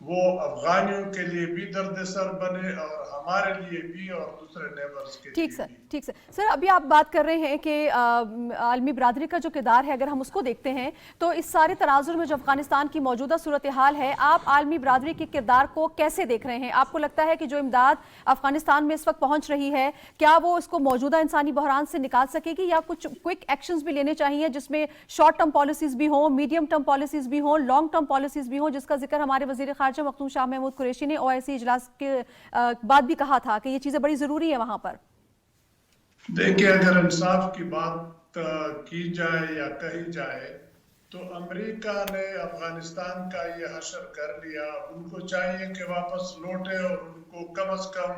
وہ افغانیوں کے لیے بھی درد سر بنے اور ہمارے لیے بھی اور دوسرے نیبرز کے لیے بھی. ٹھیک سر, ابھی آپ بات کر رہے ہیں کہ عالمی برادری کا جو کردار ہے اگر ہم اس کو دیکھتے ہیں تو اس سارے تناظر میں جو افغانستان کی موجودہ صورتحال ہے, آپ عالمی برادری کے کردار کو کیسے دیکھ رہے ہیں؟ آپ کو لگتا ہے کہ جو امداد افغانستان میں اس وقت پہنچ رہی ہے, کیا وہ اس کو موجودہ انسانی بحران سے نکال سکے گی, یا کچھ کوئک ایکشنز بھی لینے چاہیے جس میں شارٹ ٹرم پالیسیز بھی ہوں, میڈیم ٹرم پالیسیز بھی ہوں, لانگ ٹرم پالیسیز بھی ہوں, جس کا ذکر ہمارے وزیر خارجہ مختوم شاہ محمود قریشی نے OIC اجلاس کے بعد بھی کہا تھا کہ یہ چیزیں بڑی ضروری ہیں وہاں پر؟ دیکھیں, اگر انصاف کی بات کی جائے یا کہی جائے تو امریکہ نے افغانستان کا یہ حشر کر لیا. ان کو چاہیے کہ واپس لوٹے اور ان کو کم از کم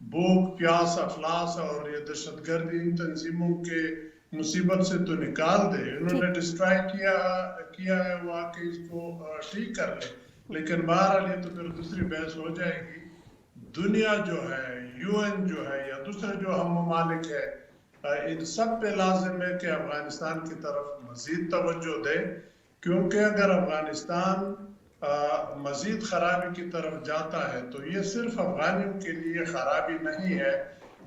بھوک, پیاس, افلاس اور یہ دہشت گردی ان تنظیموں کے مصیبت سے تو نکال دے. انہوں نے ڈسٹرائی کیا ہے, وہ آ کے اس کو ٹھیک کر لے. لیکن بہرحال یہ تو پھر دوسری بحث ہو جائے گی. دنیا جو ہے, UN جو ہے یا دوسرے جو ہم ممالک ہے, ان سب پہ لازم ہے کہ افغانستان کی طرف مزید توجہ دے, کیونکہ اگر افغانستان مزید خرابی کی طرف جاتا ہے تو یہ صرف افغانیوں کے لیے خرابی نہیں ہے,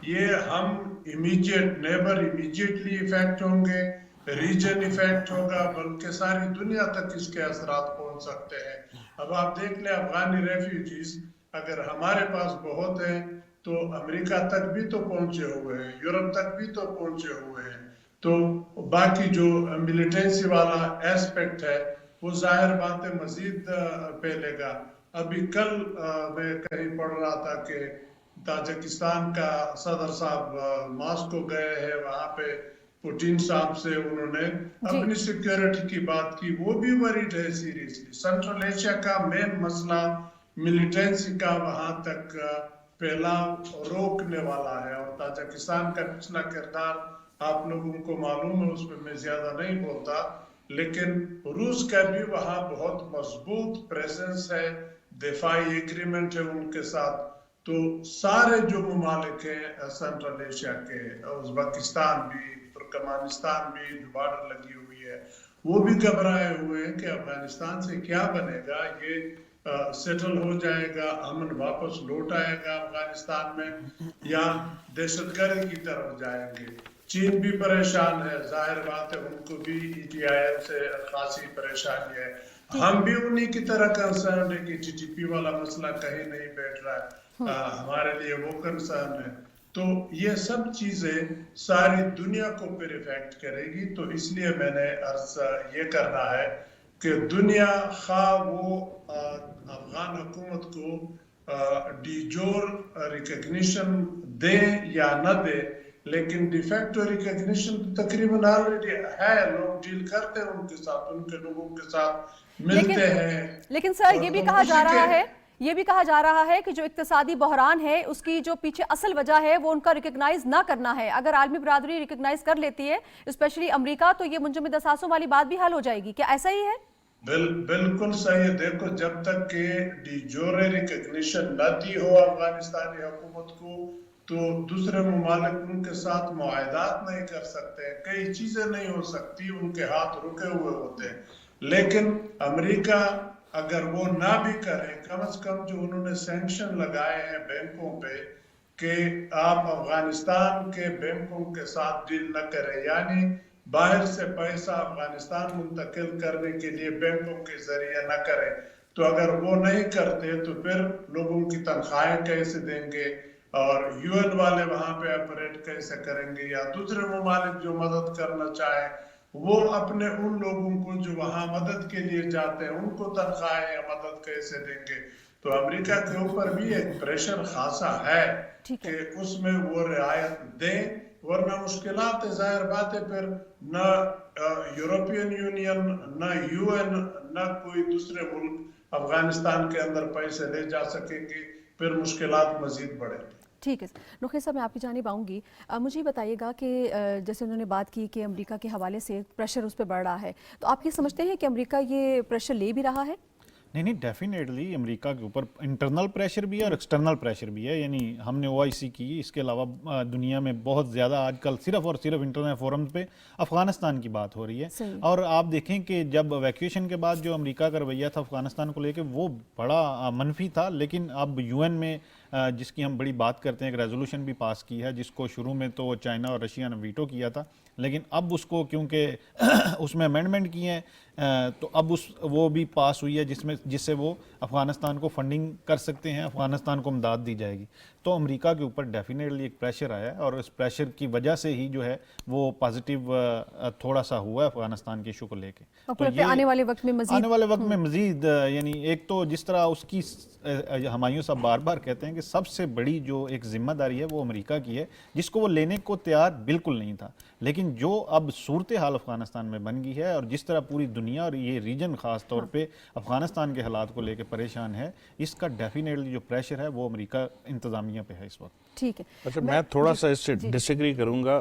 یہ ہم امیجیٹ نیبر امیجیٹلی افیکٹ ہوں گے، ریجن افیکٹ ہوگا، بلکہ ساری دنیا تک اس کے اثرات پہنچ سکتے ہیں۔ اب آپ دیکھ لیں افغانی ریفیوجیز اگر ہمارے پاس بہت ہیں تو امریکہ تک بھی تو پہنچے ہوئے ہیں، یورپ تک بھی تو پہنچے ہوئے ہیں، تو باقی جو ملیٹنسی والا ایسپیکٹ ہے وہ ظاہر بات ہے مزید پھیلے گا۔ ابھی کل میں کہیں پڑھ رہا تھا کہ تاجکستان کا صدر صاحب ماسکو گئے ہیں، وہاں پہ پوٹین صاحب سے انہوں نے اپنی سیکیورٹی کی بات کی، وہ بھی وریڈ ہے سیریسلی۔ سینٹرل ایشیا کا مین مسئلہ ملیٹنسی کا وہاں تک پھیلاؤ روکنے والا ہے، اور تاجکستان کا پچھلا کردار آپ لوگوں کو معلوم ہے، اس میں میں زیادہ نہیں بولتا، لیکن روس کا بھی وہاں بہت مضبوط پریزنس ہے، دفاعی ایگریمنٹ ہے ان کے ساتھ۔ تو سارے جو ممالک ہیں سینٹرل ایشیا کے، ازبکستان بھی، ترکمانستان بھی جو بارڈر لگی ہوئی ہے، وہ بھی گھبرائے ہوئے ہیں کہ افغانستان سے کیا بنے گا، یہ سیٹل ہو جائے گا، امن واپس لوٹ آئے گا افغانستان میں، یا دہشت گردی کی طرف جائیں گے۔ چین بھی پریشان ہے، ظاہر بات ہے ان کو بھی EGIM سے خاصی پریشانی ہے۔ ہم بھی انہی کی طرح کنسرن ہے کہ TTP والا مسئلہ کہیں نہیں بیٹھ رہا ہے، ہمارے لیے وہ کنسرن ہے۔ تو یہ سب چیزیں ساری دنیا کو پھر افیکٹ کرے گی، تو اس لیے میں نے عرض یہ کرنا ہے کہ دنیا خواہ وہ افغان حکومت کو ڈی جور ریکگنیشن دے یا نہ دے، لیکن ڈی فیکٹو ریکگنیشن تقریباً آلریڈی ہے، لوگ ڈیل کرتے ہیں ان کے ساتھ، ان کے لوگوں کے ساتھ ملتے ہیں۔ لیکن سر یہ بھی کہا جا رہا ہے کہ جو اقتصادی بحران ہے اس کی جو پیچھے اصل وجہ ہے وہ ان کا ریکگنائز نہ کرنا ہے۔ اگر عالمی برادری ریکگنائز کر لیتی ہے اسپیشلی امریکہ، تو یہ منجمد اثاثوں والی بات بھی حل ہو جائے گی، کیا ایسا ہی ہے؟ بالکل صحیح ہے۔ دیکھو جب تک کہ ڈی جورے ریکگنیشن نہ دی ہو افغانستانی حکومت کو، تو دوسرے ممالک ان کے ساتھ معاہدات نہیں کر سکتے، کئی چیزیں نہیں ہو سکتی، ان کے ہاتھ رکے ہوئے ہوتے ہیں۔ لیکن امریکہ اگر وہ نہ بھی کرے، کم از کم جو انہوں نے سینکشن لگائے ہیں بینکوں پہ کہ آپ افغانستان کے بینکوں کے ساتھ ڈیل نہ کریں، یعنی باہر سے پیسہ افغانستان منتقل کرنے کے لیے بینکوں کے ذریعے نہ کریں، تو اگر وہ نہیں کرتے تو پھر لوگوں کی تنخواہیں کیسے دیں گے، اور UN والے وہاں پہ آپریٹ کیسے کریں گے، یا دوسرے ممالک جو مدد کرنا چاہیں وہ اپنے ان لوگوں کو جو وہاں مدد کے لیے جاتے ہیں ان کو تنخواہیں یا مدد کیسے دیں گے۔ تو امریکہ کے اوپر بھی ایک پریشر خاصا ہے کہ اس میں وہ رعایت دیں، ورنہ مشکلات ظاہر بات ہے، پھر نہ یورپین یونین، نہ UN، نہ کوئی دوسرے ملک افغانستان کے اندر پیسے لے جا سکیں گے، پھر مشکلات مزید بڑھیں گے۔ ٹھیک ہے نوخیر صاحب، میں آپ کی جانب آؤں گی۔ مجھے بتائیے گا کہ جیسے انہوں نے بات کی کہ امریکہ کے حوالے سے پریشر اس پہ بڑھ رہا ہے، تو آپ یہ سمجھتے ہیں کہ امریکہ یہ پریشر لے بھی رہا ہے؟ نہیں، ڈیفینیٹلی امریکہ کے اوپر انٹرنل پریشر بھی ہے اور ایکسٹرنل پریشر بھی ہے۔ یعنی ہم نے OIC کی، اس کے علاوہ دنیا میں بہت زیادہ آج کل صرف اور صرف انٹرنل فورم پہ افغانستان کی بات ہو رہی ہے۔ اور آپ دیکھیں کہ جب ایویکیویشن کے بعد جو امریکہ کا رویہ تھا افغانستان کو لے کے وہ بڑا منفی تھا، لیکن اب UN میں جس کی ہم بڑی بات کرتے ہیں، ایک ریزولوشن بھی پاس کی ہے، جس کو شروع میں تو چائنا اور رشیا نے ویٹو کیا تھا، لیکن اب اس کو کیونکہ اس میں امینڈمنٹ کی ہیں تو اب وہ بھی پاس ہوئی ہے جس سے وہ افغانستان کو فنڈنگ کر سکتے ہیں، افغانستان کو امداد دی جائے گی۔ تو امریکہ کے اوپر ڈیفینیٹلی ایک پریشر آیا ہے، اور اس پریشر کی وجہ سے ہی جو ہے وہ پازیٹیو تھوڑا سا ہوا ہے افغانستان کی ایشو کو لے کے۔ تو آنے والے وقت میں مزید یعنی ایک تو جس طرح اس کی ہمایوں صاحب بار بار کہتے ہیں کہ سب سے بڑی جو ایک ذمہ داری ہے وہ امریکہ کی ہے، جس کو وہ لینے کو تیار بالکل نہیں تھا، لیکن جو اب صورتحال افغانستان میں بن گئی ہے، اور جس طرح پوری دنیا اور یہ ریجن خاص طور پہ افغانستان کے حالات کو لے کے پریشان ہے، اس کا ڈیفینیٹلی جو پریشر ہے وہ امریکہ انتظامیہ پہ ہے اس وقت۔ ٹھیک ہے، اچھا میں تھوڑا سا اس سے ڈس ایگری کروں گا۔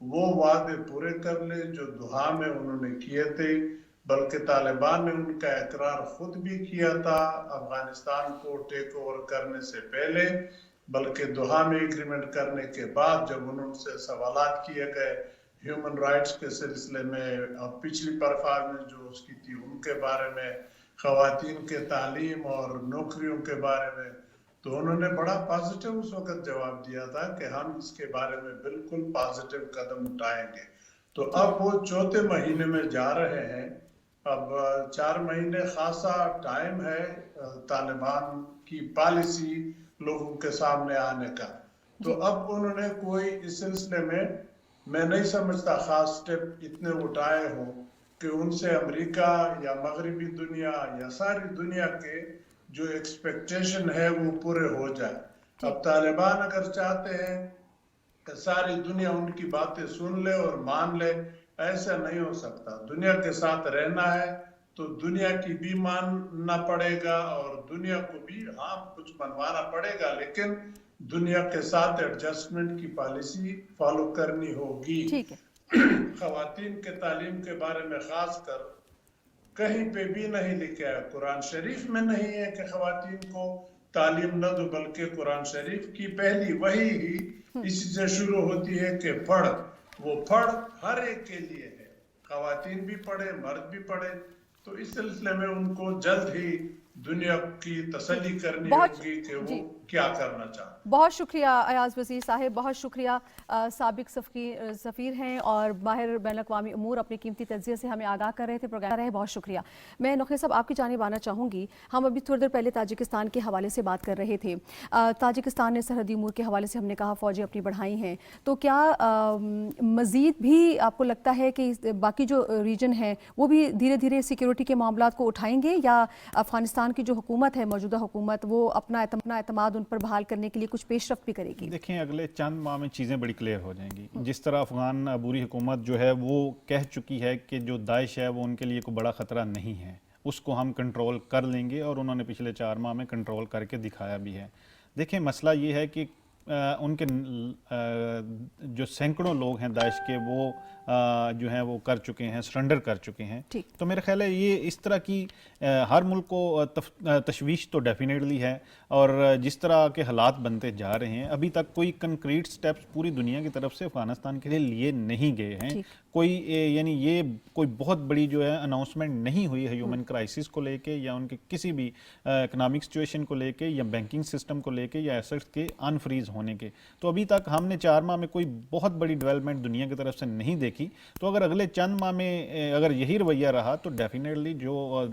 وہ وعدے پورے کر لے جو دوحہ میں انہوں نے کیے تھے، بلکہ طالبان نے ان کا اقرار خود بھی کیا تھا افغانستان کو ٹیک اوور کرنے سے پہلے، بلکہ دوحہ میں ایگریمنٹ کرنے کے بعد جب انہوں سے سوالات کیے گئے ہیومن رائٹس کے سلسلے میں اور پچھلی پرفارمنس جو اس کی تھی ان کے بارے میں، خواتین کے تعلیم اور نوکریوں کے بارے میں، تو انہوں نے بڑا پازیٹیو اس وقت جواب دیا تھا کہ ہم اس کے بارے میں بالکل پازیٹیو قدم اٹھائیں گے۔ تو اب وہ چوتھے مہینے میں جا رہے ہیں، اب 4 مہینے خاصا ٹائم ہے طالبان کی پالیسی لوگوں کے سامنے آنے کا، تو اب انہوں نے کوئی اس سلسلے میں نہیں سمجھتا خاص سٹیپ اتنے اٹھائے ہوں کہ ان سے امریکہ یا مغربی دنیا یا ساری دنیا کے جو ایکسپیکٹیشن ہے وہ پورے ہو جائے۔ اب طالبان اگر چاہتے ہیں کہ ساری دنیا ان کی باتیں سن لے اور مان لے، ایسا نہیں ہو سکتا۔ دنیا کے ساتھ رہنا ہے تو دنیا کی بھی ماننا پڑے گا اور دنیا کو بھی ہاں کچھ منوانا پڑے گا، لیکن دنیا کے ساتھ ایڈجسٹمنٹ کی پالیسی فالو کرنی ہوگی۔ ٹھیک ہے، خواتین کے تعلیم کے بارے میں خاص کر کہیں پہ بھی نہیں لکھا ہے، قرآن شریف میں نہیں ہے کہ خواتین کو تعلیم نہ دو، بلکہ قرآن شریف کی پہلی وحی ہی اسی سے شروع ہوتی ہے کہ پڑھ، وہ پڑھ ہر ایک کے لیے ہے، خواتین بھی پڑھے مرد بھی پڑھے۔ تو اس سلسلے میں ان کو جلد ہی دنیا کی تسلی کرنی ہوگی کہ وہ کیا کرنا چاہتے ہیں۔ بہت شکریہ ایاز وزیر صاحب، بہت شکریہ۔ سابق سفیر ہیں اور ماہر بین الاقوامی امور، اپنی قیمتی تجزیے سے ہمیں آگاہ کر رہے تھے، پروگرام رہے، بہت شکریہ۔ میں نقوی صاحب آپ کی جانب آنا چاہوں گی۔ ہم ابھی تھوڑی دیر پہلے تاجکستان کے حوالے سے بات کر رہے تھے، تاجکستان نے سرحدی امور کے حوالے سے ہم نے کہا فوجیں اپنی بڑھائی ہیں، تو کیا مزید بھی آپ کو لگتا ہے کہ باقی جو ریجن ہے وہ بھی دھیرے دھیرے سیکیورٹی کے معاملات کو اٹھائیں گے، یا افغانستان کی جو حکومت ہے موجودہ حکومت وہ اپنا اعتماد ان پر بحال کرنے کے لیے کچھ پیش رفت بھی کرے گی؟ دیکھیں اگلے چند ماہ میں چیزیں بڑی کلیئر ہو جائیں گی۔ جس طرح افغان عبوری حکومت جو ہے وہ کہہ چکی ہے کہ جو داعش ہے وہ ان کے لیے کوئی بڑا خطرہ نہیں ہے، اس کو ہم کنٹرول کر لیں گے، اور انہوں نے پچھلے 4 ماہ میں کنٹرول کر کے دکھایا بھی ہے۔ دیکھیں مسئلہ یہ ہے کہ ان کے جو سینکڑوں لوگ ہیں داعش کے وہ جو ہیں وہ کر چکے ہیں، سرنڈر کر چکے ہیں۔ تو میرا خیال ہے یہ اس طرح کی ہر ملک کو تشویش تو ڈیفینیٹلی ہے، اور جس طرح کے حالات بنتے جا رہے ہیں ابھی تک کوئی کنکریٹ سٹیپس پوری دنیا کی طرف سے افغانستان کے لیے نہیں گئے ہیں۔ کوئی یعنی یہ کوئی بہت بڑی جو ہے اناؤنسمنٹ نہیں ہوئی ہے ہیومن کرائسس کو لے کے، یا ان کے کسی بھی اکنامک سچویشن کو لے کے، یا بینکنگ سسٹم کو لے کے، یا ایسٹس کے انفریز ہونے کے۔ تو ابھی تک ہم نے 4 ماہ میں کوئی بہت بڑی ڈیولپمنٹ دنیا کی طرف سے نہیں دیکھی۔ تو اگر اگلے چند ماہ میں اگر یہی رویہ رہا تو ڈیفینیٹلی جو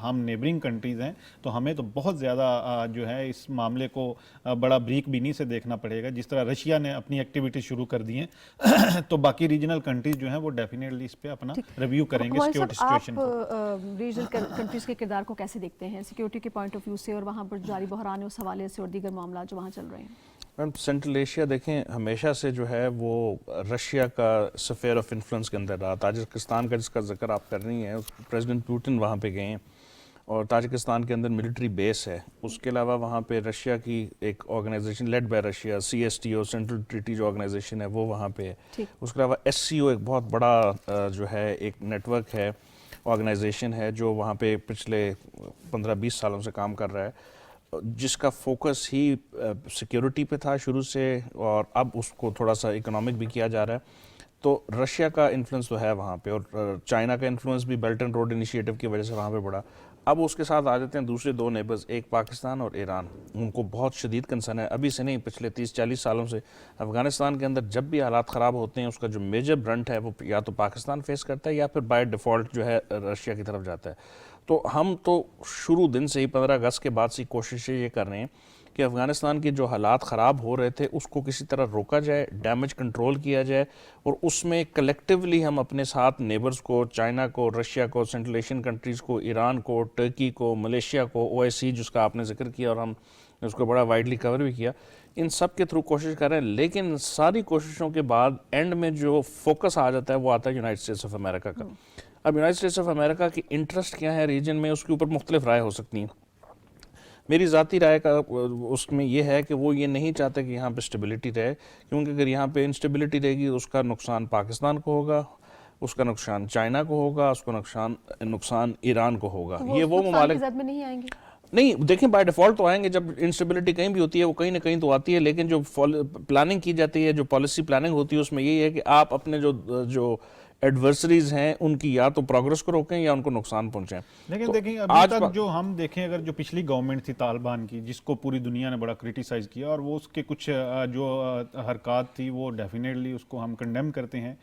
ہم نیبرنگ کنٹریز ہیں تو ہمیں تو بہت زیادہ جو ہے اس معاملے کو بڑا بریک بینی سے دیکھنا پڑے گا۔ جس طرح رشیا نے اپنی ایکٹیویٹی شروع کر دی ہیں تو باقی ریجنل کنٹریز جو ہیں وہ ڈیفینیٹلی اس پہ اپنا ریویو کریں گے سیکیورٹی سچویشن کو۔ آپ ریجنل کنٹریز کے کردار کو کیسے دیکھتے ہیں سیکیورٹی کے پوائنٹ آف ویو سے، اور وہاں پر جاری بحران ہے اس حوالے سے، اور دیگر معاملات جو وہاں چل رہے ہیں؟ سینٹرل ایشیا دیکھیں ہمیشہ سے جو ہے وہ رشیا کا سفیر آف انفلوئنس کے اندر رہا۔ تاجکستان کا جس کا ذکر آپ کر رہی ہیں، پریزیڈنٹ پوٹن وہاں پہ گئے ہیں اور تاجکستان کے اندر ملٹری بیس ہے۔ اس کے علاوہ وہاں پہ رشیا کی ایک organisation led by Russia, CSTO central treaty جو آرگنائزیشن ہے وہ وہاں پہ ہے۔ اس کے علاوہ SCO ایک بہت بڑا جو ہے ایک نیٹ ورک ہے، آرگنائزیشن ہے جو وہاں پہ پچھلے 15-20 سالوں سے کام کر رہا ہے، جس کا فوکس ہی سیکیورٹی پہ تھا شروع سے، اور اب اس کو تھوڑا سا اکنامک بھی کیا جا رہا ہے۔ تو رشیا کا انفلوئنس تو ہے وہاں پہ، اور چائنا کا انفلوئنس بھی بیلٹ اینڈ روڈ انیشیٹو کی وجہ سے وہاں پہ بڑھا۔ اب اس کے ساتھ آ جاتے ہیں دوسرے 2 نیبرز، ایک پاکستان اور ایران۔ ان کو بہت شدید کنسرن ہے، ابھی سے نہیں پچھلے 30-40 سالوں سے افغانستان کے اندر جب بھی حالات خراب ہوتے ہیں اس کا جو میجر برنٹ ہے وہ یا تو پاکستان فیس کرتا ہے یا پھر بائی ڈیفالٹ جو ہے رشیا کی طرف جاتا ہے۔ تو ہم تو شروع دن سے ہی 15 اگست کے بعد سے کوششیں یہ کر رہے ہیں کہ افغانستان کے جو حالات خراب ہو رہے تھے اس کو کسی طرح روکا جائے، ڈیمیج کنٹرول کیا جائے، اور اس میں کلیکٹیولی ہم اپنے ساتھ نیبرز کو، چائنا کو، رشیا کو، سینٹرل ایشین کنٹریز کو، ایران کو، ٹرکی کو، ملیشیا کو، OSCE جس کا آپ نے ذکر کیا اور ہم نے اس کو بڑا وائڈلی کور بھی کیا، ان سب کے تھرو کوشش کر رہے ہیں۔ لیکن ساری کوششوں کے بعد اینڈ میں جو فوکس آ جاتا ہے وہ آتا ہے یونائٹڈ اسٹیٹس آف امریکہ کا۔ اب یونائٹڈ اسٹیٹس آف امریکہ کی انٹرسٹ کیا ہے ریجن میں، اس کے اوپر مختلف رائے ہو سکتی ہیں۔ میری ذاتی رائے کا اس میں یہ ہے کہ وہ یہ نہیں چاہتے کہ یہاں پہ اسٹیبلٹی رہے، کیونکہ اگر یہاں پہ انسٹیبلٹی رہے گی تو اس کا نقصان پاکستان کو ہوگا، اس کا نقصان چائنا کو ہوگا، اس کا نقصان ایران کو ہوگا. یہ وہ ممالک زد میں نہیں آئیں گے. نہیں دیکھیں بائی ڈیفالٹ تو آئیں گے. جب انسٹیبلٹی کہیں بھی ہوتی ہے وہ کہیں نہ کہیں تو آتی ہے، لیکن جو پلاننگ کی جاتی ہے، جو پالیسی پلاننگ ہوتی ہے، اس میں یہی ہے کہ آپ اپنے جو ایڈورسریز ہیں ان کی یا تو پروگرس کو روکیں یا ان کو نقصان پہنچائیں. لیکن دیکھیں ابھی تک جو ہم دیکھیں، اگر جو پچھلی گورنمنٹ تھی طالبان کی، جس کو پوری دنیا نے بڑا کرٹیسائز کیا، اور وہ اس کے کچھ جو حرکات تھی وہ ڈیفینیٹلی اس کو ہم کنڈیم کرتے ہیں،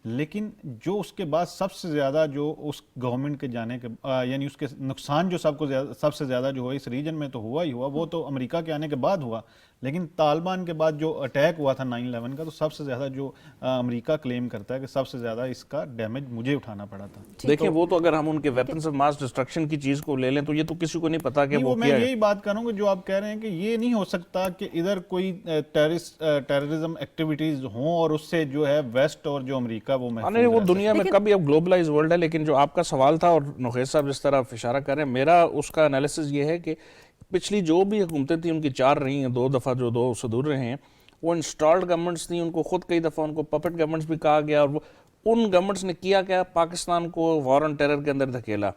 لیکن جو اس کے بعد سب سے زیادہ جو اس گورنمنٹ کے جانے کے یعنی اس کے نقصان جو سب سے زیادہ جو ہوا اس ریجن میں تو ہوا ہی ہوا، وہ تو امریکہ کے آنے کے بعد ہوا. لیکن طالبان کے بعد جو اٹیک ہوا تھا 9/11 کا، تو سب سے زیادہ جو امریکہ کلیم کرتا ہے کہ سب سے زیادہ اس کا ڈیمیج مجھے اٹھانا پڑا تھا. دیکھیں وہ تو اگر ہم ان کے ویپنز آف ماس ڈسٹرکشن کی چیز کو لے لیں تو یہ تو کسی کو نہیں پتا کہ وہ میں کیا ہے. یہی بات کروں گا جو آپ کہہ رہے ہیں کہ یہ نہیں ہو سکتا کہ ادھر کوئی ٹیررزم ایکٹیویٹیز ہوں اور اس سے جو ہے ویسٹ اور جو امریکہ وہ محفوظ وہ دنیا میں کبھی اب گلوبلائز ورلڈ ہے. لیکن جو آپ کا سوال تھا اور نخیز صاحب جس طرح اشارہ کر رہے ہیں، میرا اس کا انالیسس یہ ہے کہ پچھلی جو بھی حکومتیں تھیں ان کی 4 رہی ہیں، 2 دفعہ جو 2 صدور رہے ہیں وہ انسٹالڈ گورنمنٹس تھیں. ان کو خود کئی دفعہ ان کو پپٹ گورنمنٹس بھی کہا گیا، اور ان گورنمنٹس نے کیا پاکستان کو وار آن ٹیرر کے اندر دھکیلا.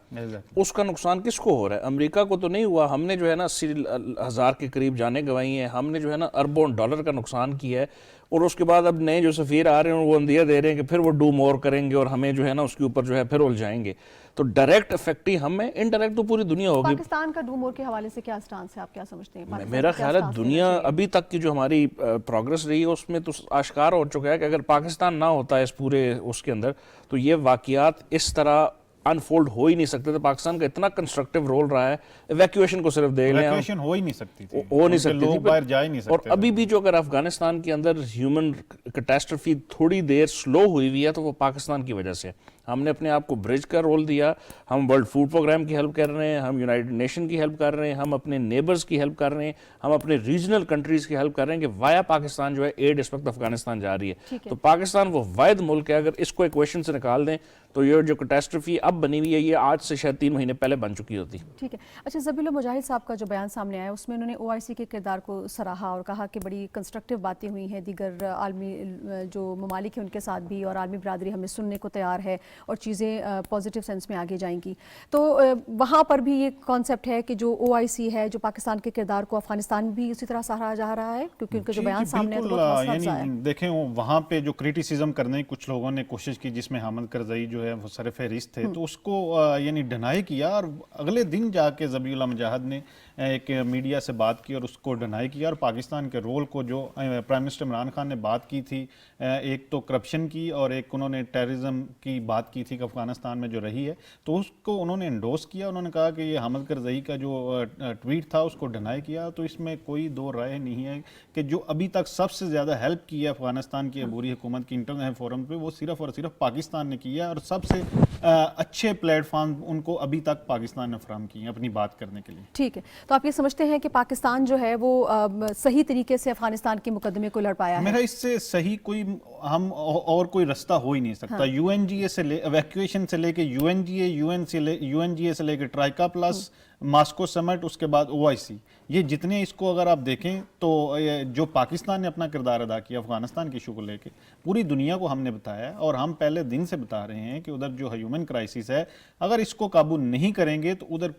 اس کا نقصان کس کو ہو رہا ہے؟ امریکہ کو تو نہیں ہوا. ہم نے جو ہے نا 80,000 کے قریب جانیں گنوائی ہیں، ہم نے جو ہے نا اربوں ڈالر کا نقصان کیا ہے. اور اس کے بعد اب نئے جو سفیر آ رہے ہیں وہ اندیا دے رہے ہیں کہ پھر وہ ڈو مور کریں گے اور ہمیں جو ہے نا اس کے اوپر جو ہے پھر الجھائیں گے. تو ڈائریکٹ افیکٹ ہی ہم ہے، انڈائریکٹ تو پوری دنیا ہوگی. پاکستان کا ڈو مور کے حوالے سے کیا سٹانس ہے، آپ کیا سمجھتے ہیں؟ میرا خیال ہے دنیا ابھی تک کی جو ہماری پروگرس رہی ہے اس میں تو آشکار ہو چکا ہے کہ اگر پاکستان نہ ہوتا ہے اس پورے اس کے اندر تو یہ واقعات اس طرح انفولڈ ہو ہی نہیں سکتے تھے. پاکستان کا اتنا کنسٹرکٹیو رول رہا ہے. ایویکویشن کو صرف دیکھ لیں، ایویکویشن ہو ہی نہیں سکتی تھی، ہو نہیں سکتی لوگ باہر جا ہی نہیں سکتے. اور ابھی بھی جو اگر افغانستان کے اندر ہیومن کیٹاسٹرفی تھوڑی دیر سلو ہوئی ہوئی ہے تو وہ پاکستان کی وجہ سے. ہم نے اپنے آپ کو برج کا رول دیا. ہم ورلڈ فوڈ پروگرام کی ہیلپ کر رہے ہیں، ہم یونائٹڈ نیشن کی ہیلپ کر رہے ہیں، ہم اپنے نیبرز کی ہیلپ کر رہے ہیں، ہم اپنے ریجنل کنٹریز کی ہیلپ کر رہے ہیں کہ وایا پاکستان جو ہے ایڈ اس وقت افغانستان جا رہی ہے. تو پاکستان وہ واحد ملک ہے، اگر اس کو ایکویشن سے نکال دیں تو یہ جو کیٹاسٹرفی اب بنی ہوئی ہے یہ آج سے شاید 3 مہینے پہلے بن چکی ہوتی. ٹھیک ہے. اچھا، ذبیح اللہ مجاہد صاحب کا جو بیان سامنے آیا اس میں انہوں نے OIC کے کردار کو سراہا اور کہا کہ بڑی کنسٹرکٹیو باتیں ہوئی ہیں، دیگر عالمی جو ممالک ہیں ان کے ساتھ بھی، اور عالمی برادری ہمیں سننے کو تیار ہے اور چیزیں پازیٹیو سینس میں آگے جائیں گی. تو وہاں پر بھی یہ کانسیپٹ ہے کہ جو OIC ہے جو پاکستان کے کردار کو افغانستان بھی اسی طرح سراہا جا رہا ہے، کیونکہ ان کا جو بیان سامنے ہے تو بہت حوصلہ افزا ہے. دیکھیں وہاں پہ جو کرٹیسزم کرنے کی کچھ لوگوں نے کوشش کی، جس میں حامد کرزئی جو ہے وہ سر فہرست تھے، تو اس کو یعنی ڈینائی کیا، اور اگلے دن جا کے ذبیح اللہ مجاہد نے ایک میڈیا سے بات کی اور اس کو ڈینائی کیا، اور پاکستان کے رول کو جو پرائم منسٹر عمران خان نے بات کی تھی، ایک تو کرپشن کی اور ایک انہوں نے ٹیررزم کی بات کی تھی کہ افغانستان میں جو رہی ہے، تو اس کو انہوں نے انڈوس کیا. انہوں نے کہا کہ یہ حامد کرزئی کا جو ٹویٹ تھا اس کو ڈینائی کیا. تو اس میں کوئی دو رائے نہیں ہے کہ جو ابھی تک سب سے زیادہ ہیلپ کی ہے افغانستان کی عبوری حکومت کی انٹرنیشنل فورم پہ، وہ صرف اور صرف پاکستان نے کی ہے، اور سب سے اچھے پلیٹ فارم ان کو ابھی تک پاکستان نے فراہم کیے ہیں اپنی بات کرنے کے لیے. ٹھیک ہے. تو آپ یہ سمجھتے ہیں کہ پاکستان جو ہے وہ صحیح طریقے سے افغانستان کے مقدمے کو لڑ پایا ہے؟ میرا اس سے صحیح کوئی ہم اور کوئی رستہ ہو ہی نہیں سکتا. UNGA سے لے ایویکویشن سے لے کے UNGA UNGA سے لے کے ٹرائکا پلس ماسکو سمٹ، اس کے بعد OIC، یہ جتنے اس کو اگر آپ دیکھیں تو جو پاکستان نے اپنا کردار ادا کیا افغانستان کی ایشو کو لے کے پوری دنیا کو ہم نے بتایا، اور ہم پہلے دن سے بتا رہے ہیں کہ ادھر جو ہیومن کرائسس ہے اگر اس کو قابو نہیں کریں گے تو ادھر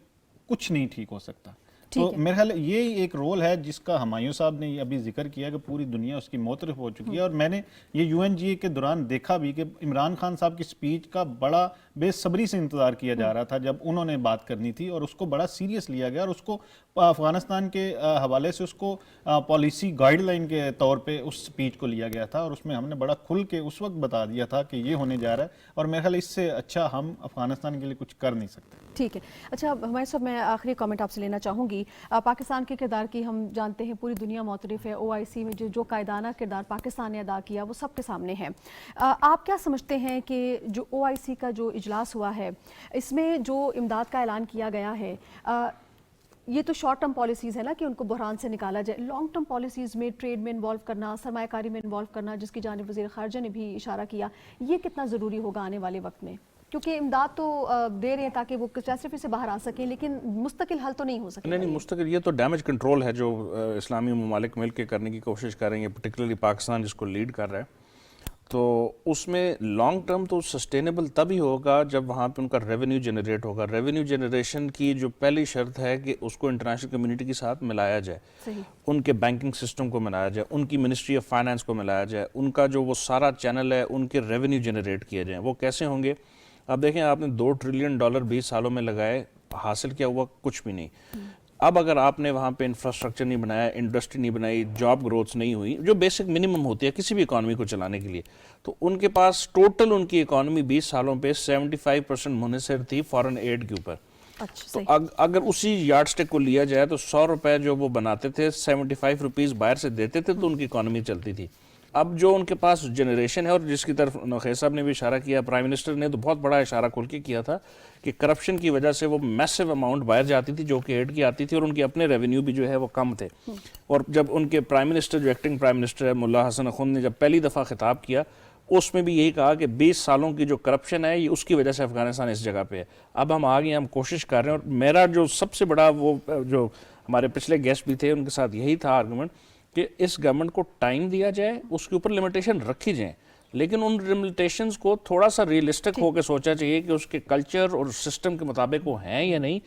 کچھ نہیں ٹھیک ہو سکتا. تو میرے خیال یہی ایک رول ہے جس کا ہمایوں صاحب نے ابھی ذکر کیا کہ پوری دنیا اس کی معترف ہو چکی ہے. اور میں نے یہ UNGA کے دوران دیکھا بھی کہ عمران خان صاحب کی سپیچ کا بڑا بے صبری سے انتظار کیا جا رہا تھا جب انہوں نے بات کرنی تھی، اور اس کو بڑا سیریس لیا گیا، اور اس کو افغانستان کے حوالے سے اس کو پالیسی گائیڈ لائن کے طور پہ اس سپیچ کو لیا گیا تھا، اور اس میں ہم نے بڑا کھل کے اس وقت بتا دیا تھا کہ یہ ہونے جا رہا ہے. اور میرے خیال اس سے اچھا ہم افغانستان کے لیے کچھ کر نہیں سکتے. ٹھیک ہے. اچھا ہمارے صاحب، میں آخری کامنٹ آپ سے لینا چاہوں گی. پاکستان کے کردار کی ہم جانتے ہیں پوری دنیا معترف ہے. OIC میں جو قائدانہ کردار پاکستان نے ادا کیا وہ سب کے سامنے ہے. آپ کیا سمجھتے ہیں کہ جو OIC کا جو اجلاس ہوا ہے اس میں جو امداد کا اعلان کیا گیا ہے، یہ تو شارٹ ٹرم پالیسیز ہے نا کہ ان کو بحران سے نکالا جائے، لانگ ٹرم پالیسیز میں ٹریڈ میں انوالو کرنا، سرمایہ کاری میں انوالو کرنا، جس کی جانب وزیر خارجہ نے بھی اشارہ کیا، یہ کتنا ضروری ہوگا آنے والے وقت میں؟ کیونکہ امداد تو دے رہے ہیں تاکہ وہ کیٹاسٹرفی سے باہر آ سکیں، لیکن مستقل حل تو نہیں ہو سکے. نہیں مستقل، یہ تو ڈیمیج کنٹرول ہے جو اسلامی ممالک مل کے کرنے کی کوشش کر رہے ہیں، پرٹیکولرلی پاکستان جس کو لیڈ کر رہا ہے. تو اس میں لانگ ٹرم تو سسٹینیبل تبھی ہوگا جب وہاں پہ ان کا ریونیو جنریٹ ہوگا. ریونیو جنریشن کی جو پہلی شرط ہے کہ اس کو انٹرنیشنل کمیونٹی کے ساتھ ملایا جائے. صحیح. ان کے بینکنگ سسٹم کو ملایا جائے، ان کی منسٹری آف فائنانس کو ملایا جائے، ان کا جو وہ سارا چینل ہے ان کے ریونیو جنریٹ کیے جائیں. وہ کیسے ہوں گے؟ اب دیکھیں، آپ نے $2 ٹریلین 20 سالوں میں لگائے، حاصل کیا ہوا؟ کچھ بھی نہیں. اب اگر آپ نے وہاں پہ انفراسٹرکچر نہیں بنایا، انڈسٹری نہیں بنائی، جاب گروتھ نہیں ہوئی جو بیسک منیمم ہوتی ہے کسی بھی اکانومی کو چلانے کے لیے، تو ان کے پاس ٹوٹل ان کی اکانومی 20 سالوں پہ 75% منحصر تھی فارن ایڈ کے اوپر. تو اگر اسی یارڈ سٹک کو لیا جائے تو $100 جو وہ بناتے تھے 75 روپیز باہر سے دیتے تھے تو ان کی اکانومی چلتی تھی. اب جو ان کے پاس جنریشن ہے، اور جس کی طرف نوخیل صاحب نے بھی اشارہ کیا، پرائم منسٹر نے تو بہت بڑا اشارہ کھول کے کیا تھا کہ کرپشن کی وجہ سے وہ میسو اماؤنٹ باہر جاتی تھی جو کہ ایڈ کی آتی تھی، اور ان کے اپنے ریونیو بھی جو ہے وہ کم تھے. اور جب ان کے پرائم منسٹر جو ایکٹنگ پرائم منسٹر ہے ملا حسن اخوند نے جب پہلی دفعہ خطاب کیا، اس میں بھی یہی کہا کہ 20 سالوں کی جو کرپشن ہے یہ اس کی وجہ سے افغانستان اس جگہ پہ ہے. اب ہم آگے ہم کوشش کر رہے ہیں، اور میرا جو سب سے بڑا وہ جو ہمارے پچھلے گیسٹ بھی تھے ان کے ساتھ یہی تھا آرگومنٹ کہ اس گورنمنٹ کو ٹائم دیا جائے، اس کے اوپر لمیٹیشن رکھی جائیں، لیکن ان لمیٹیشنز کو تھوڑا سا ریئلسٹک ہو کے سوچا چاہیے کہ اس کے کلچر اور سسٹم کے مطابق وہ ہیں یا نہیں،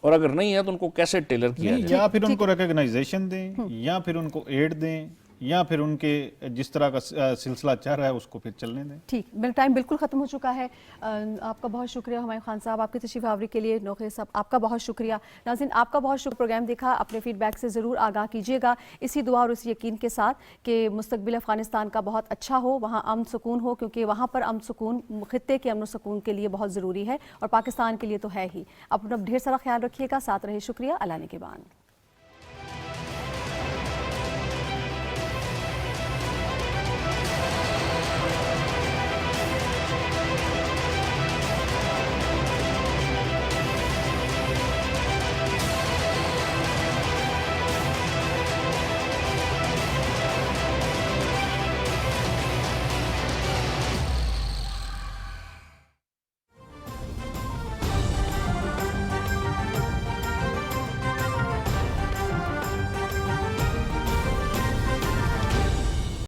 اور اگر نہیں ہے تو ان کو کیسے ٹیلر کیا جائے. یا پھر ان کو ریکگنائزیشن دیں، یا پھر ان کو ایڈ دیں، یا پھر ان کے جس طرح کا سلسلہ چل رہا ہے اس کو پھر چلنے دیں. ٹھیک، ٹائم بالکل ختم ہو چکا ہے. آپ کا بہت شکریہ ہمایوں خان صاحب آپ کی تشریف آوری کے لیے. نوخیل صاحب آپ کا بہت شکریہ. ناظرین آپ کا بہت شکریہ. پروگرام دیکھا، اپنے فیڈ بیک سے ضرور آگاہ کیجیے گا، اسی دعا اور اسی یقین کے ساتھ کہ مستقبل افغانستان کا بہت اچھا ہو، وہاں امن سکون ہو، کیونکہ وہاں پر امن سکون خطے کے امن و سکون کے لیے بہت ضروری ہے، اور پاکستان کے لیے تو ہے ہی. اپنا ڈھیر سارا خیال رکھیے گا. ساتھ رہے. شکریہ. اللہ نگہبان.